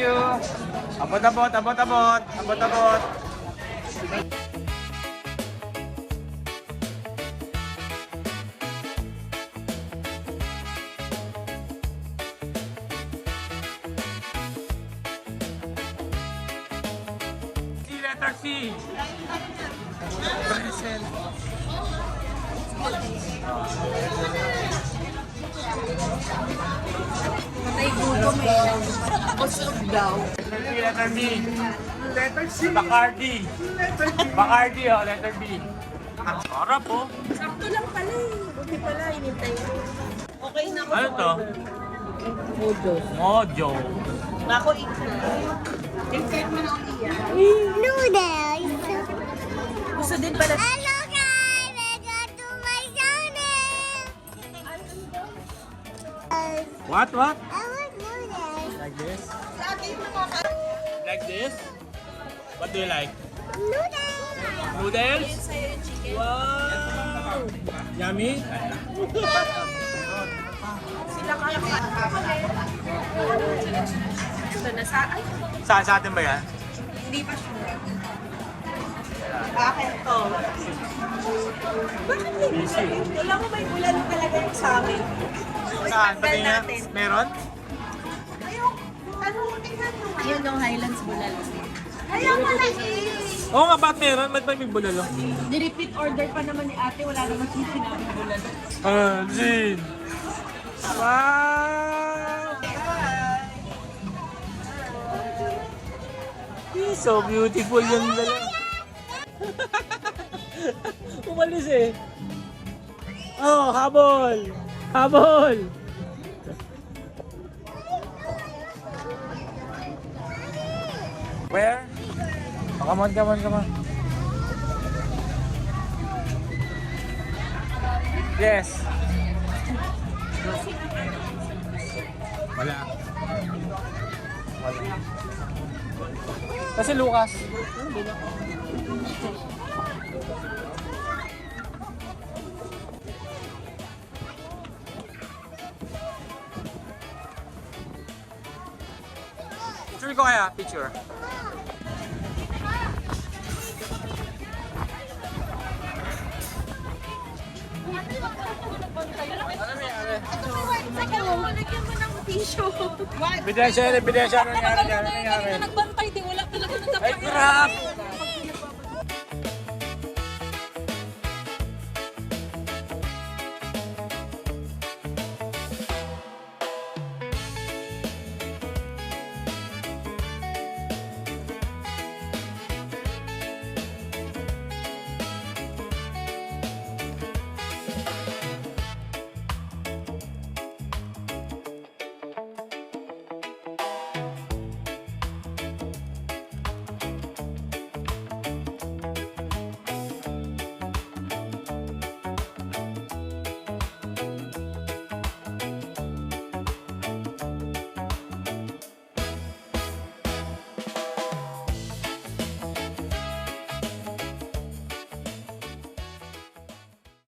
you. Abot. Letter C. Present. Patay gutom eh. Busog daw. Letter B. Letter C. Bacardi. Letter B. Ang sarap po. Sakto lang pala eh. Buti pala, inintay ko. Okay na ako. Ano to? Mojo. Ako, insert mo na ulit yan. Noodles. Gusto din pala. Hello guys, welcome to my channel. What? I want noodles. Like this? Lagi mo mga Like this? What do you like? Noodles. Noodles? sa'yo yung chicken. Wow! Yummy? Sila kaya ka. Ito na sa... Ay, Sa atin ba yan? hindi pa sure. Akin to. Bakit may Busy. Wala mo may bulan talaga yung sa amin. Saan? Tanggal Pati nga? natin. Meron? Ayun yung Highlands Bulalo. Ayaw mo na Oo nga, ba't meron? Ba't may bulalo? Ni-repeat order pa naman ni ate, wala naman yung sinabi bulalo. Jin! Wow! He's so beautiful yung dala. Umalis eh. Oh, habol! Habol! Where? Oh, come on. Yes. Wala. Kasi Lucas. Picture ko kaya, picture. Lagyan mo ng tissue. Bidensya, ano nangyari? Nagbantay din, wala talaga Ay, crap!